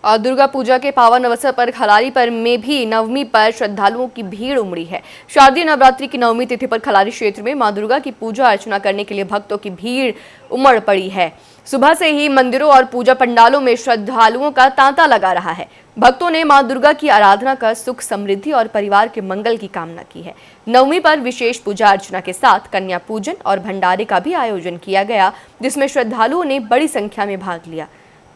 और दुर्गा पूजा के पावन अवसर पर खलारी पर्व में भी नवमी पर श्रद्धालुओं की भीड़ उमड़ी है। शारदीय नवरात्रि की नवमी तिथि पर खलारी क्षेत्र में मां दुर्गा की पूजा अर्चना करने के लिए भक्तों की भीड़ उमड़ पड़ी है। सुबह से ही मंदिरों और पूजा पंडालों में श्रद्धालुओं का तांता लगा रहा है। भक्तों ने मां दुर्गा की आराधना कर सुख समृद्धि और परिवार के मंगल की कामना की है। नवमी पर विशेष पूजा अर्चना के साथ कन्या पूजन और भंडारे का भी आयोजन किया गया, जिसमें श्रद्धालुओं ने बड़ी संख्या में भाग लिया।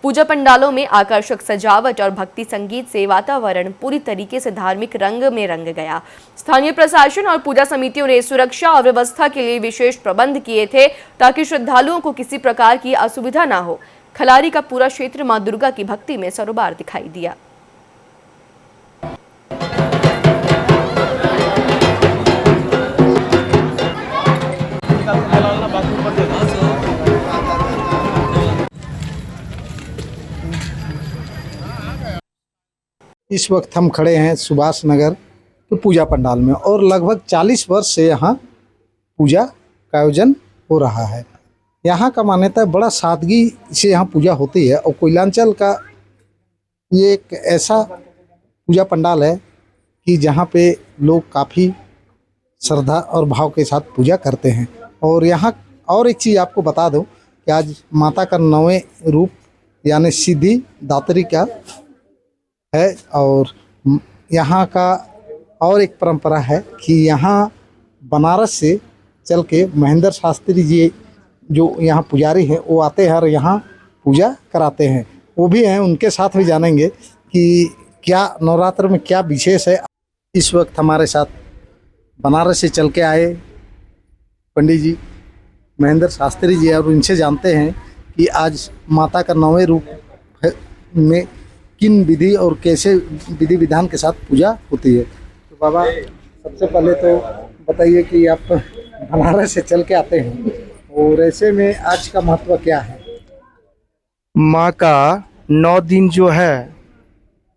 पूजा पंडालों में आकर्षक सजावट और भक्ति संगीत से वातावरण पूरी तरीके से धार्मिक रंग में रंग गया। स्थानीय प्रशासन और पूजा समितियों ने सुरक्षा और व्यवस्था के लिए विशेष प्रबंध किए थे ताकि श्रद्धालुओं को किसी प्रकार की असुविधा न हो। खलारी का पूरा क्षेत्र मां दुर्गा की भक्ति में सरोबार दिखाई दिया। इस वक्त हम खड़े हैं सुभाष नगर के पूजा पंडाल में और लगभग 40 वर्ष से यहाँ पूजा का आयोजन हो रहा है। यहाँ का मान्यता है बड़ा सादगी से यहाँ पूजा होती है और कोयलांचल का ये एक ऐसा पूजा पंडाल है कि जहाँ पे लोग काफ़ी श्रद्धा और भाव के साथ पूजा करते हैं। और यहाँ और एक चीज़ आपको बता दूँ कि आज माता का 9वें रूप यानी सिद्धि दात्री का है। और यहाँ का और एक परंपरा है कि यहाँ बनारस से चल के महेंद्र शास्त्री जी जो यहाँ पुजारी हैं वो आते हैं और यहाँ पूजा कराते हैं। वो भी हैं, उनके साथ भी जानेंगे कि क्या नवरात्र में क्या विशेष है। इस वक्त हमारे साथ बनारस से चल के आए पंडित जी महेंद्र शास्त्री जी और उनसे जानते हैं कि आज माता का 9वें रूप में किन विधि और कैसे विधि विधान के साथ पूजा होती है। तो बाबा सबसे पहले तो बताइए कि आप बनारस से चल के आते हैं और ऐसे में आज का महत्व क्या है। माँ का 9 दिन जो है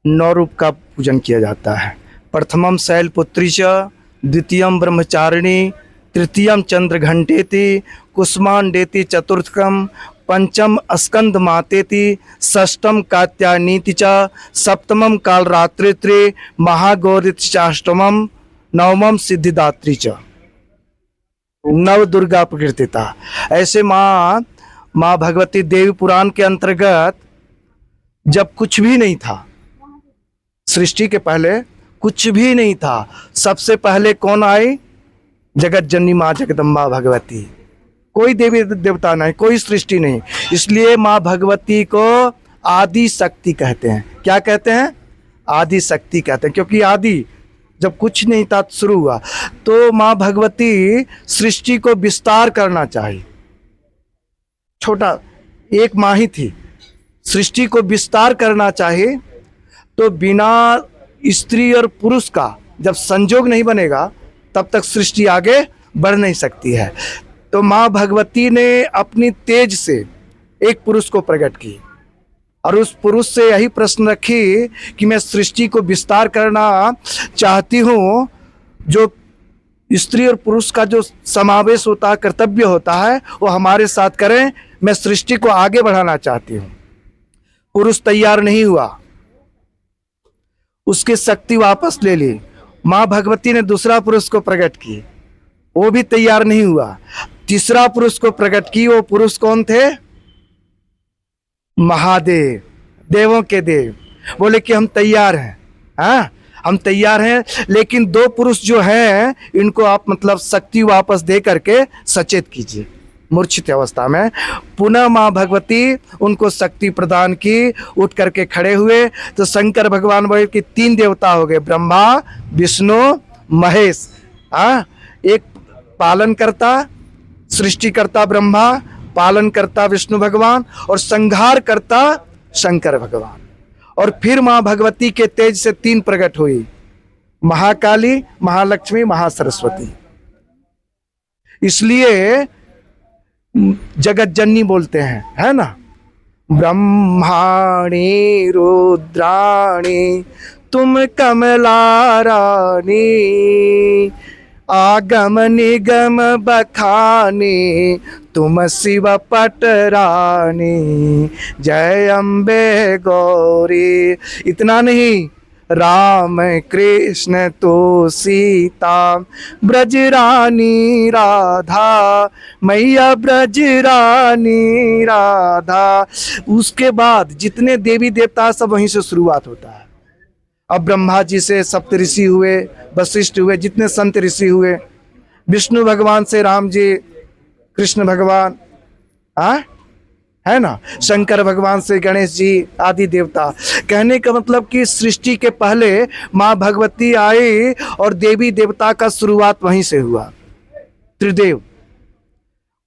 9 रूप का पूजन किया जाता है। प्रथमम शैलपुत्री च, द्वितीयम ब्रह्मचारिणी, तृतीयम चंद्र घंटेति, कुष्मांडेति चतुर्थकम, पंचम स्कंद मातेति, षष्ठम कात्यायनीति च, सप्तमम कालरात्रित्रि, महागौरिति चाष्टमम, नवमम सिद्धिदात्री च। नव दुर्गा प्रकृतिता। ऐसे माँ भगवती देवी पुराण के अंतर्गत जब कुछ भी नहीं था, सृष्टि के पहले कुछ भी नहीं था, सबसे पहले कौन आई? जगत जननी माँ जगदम्बा भगवती। कोई देवी देवता नहीं, कोई सृष्टि नहीं। इसलिए माँ भगवती को आदि शक्ति कहते हैं। क्या कहते हैं? आदि शक्ति कहते हैं, क्योंकि आदि जब कुछ नहीं था शुरू हुआ। तो माँ भगवती सृष्टि को विस्तार करना चाहिए। छोटा एक माँ ही थी, सृष्टि को विस्तार करना चाहिए। तो बिना स्त्री और पुरुष का जब संयोग नहीं बनेगा तब तक सृष्टि आगे बढ़ नहीं सकती है। तो माँ भगवती ने अपनी तेज से एक पुरुष को प्रकट की और उस पुरुष से यही प्रश्न रखी कि मैं सृष्टि को विस्तार करना चाहती हूँ। जो स्त्री और पुरुष का जो समावेश होता है, कर्तव्य होता है, वो हमारे साथ करें। मैं सृष्टि को आगे बढ़ाना चाहती हूँ। पुरुष तैयार नहीं हुआ, उसकी शक्ति वापस ले ली। माँ भगवती ने दूसरा पुरुष को प्रकट की, वो भी तैयार नहीं हुआ। तीसरा पुरुष को प्रकट की। वो पुरुष कौन थे? महादेव, देवों के देव। बोले कि हम तैयार हैं। हाँ, हम तैयार हैं, लेकिन 2 पुरुष जो हैं इनको आप मतलब शक्ति वापस दे करके सचेत कीजिए। मूर्छित अवस्था में पुनः माँ भगवती उनको शक्ति प्रदान की, उठ करके खड़े हुए। तो शंकर भगवान बोले कि 3 देवता हो गए, ब्रह्मा, विष्णु, महेश। हाँ, एक पालन करता, सृष्टि करता ब्रह्मा, पालन करता विष्णु भगवान और संहार करता शंकर भगवान। और फिर माँ भगवती के तेज से 3 प्रकट हुई, महाकाली, महालक्ष्मी, महासरस्वती। इसलिए जगत जननी बोलते हैं, है ना। ब्रह्माणी रुद्राणी तुम कमला रानी, आगम निगम बखानी तुम शिव पटरानी, जय अम्बे गौरी। इतना नहीं, राम कृष्ण तो सीता, ब्रजरानी राधा, मैया ब्रजरानी राधा। उसके बाद जितने देवी देवता सब वहीं से शुरुआत होता है। अब ब्रह्मा जी से सप्तऋषि हुए, वशिष्ठ हुए, जितने संत ऋषि हुए, विष्णु भगवान से राम जी, कृष्ण भगवान, है ना, शंकर भगवान से गणेश जी आदि देवता। कहने का मतलब कि सृष्टि के पहले माँ भगवती आई और देवी देवता का शुरुआत वहीं से हुआ। त्रिदेव।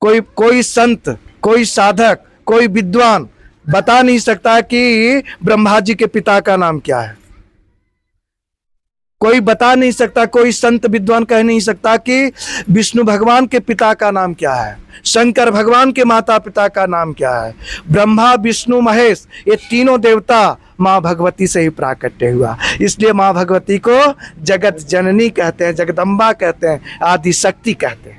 कोई संत, कोई साधक, कोई विद्वान बता नहीं सकता कि ब्रह्मा जी के पिता का नाम क्या है। कोई बता नहीं सकता, कोई संत विद्वान कह नहीं सकता कि विष्णु भगवान के पिता का नाम क्या है, शंकर भगवान के माता पिता का नाम क्या है। ब्रह्मा विष्णु महेश ये तीनों देवता माँ भगवती से ही प्राकट्य हुआ। इसलिए माँ भगवती को जगत जननी कहते हैं, जगदम्बा कहते हैं, आदि शक्ति कहते हैं।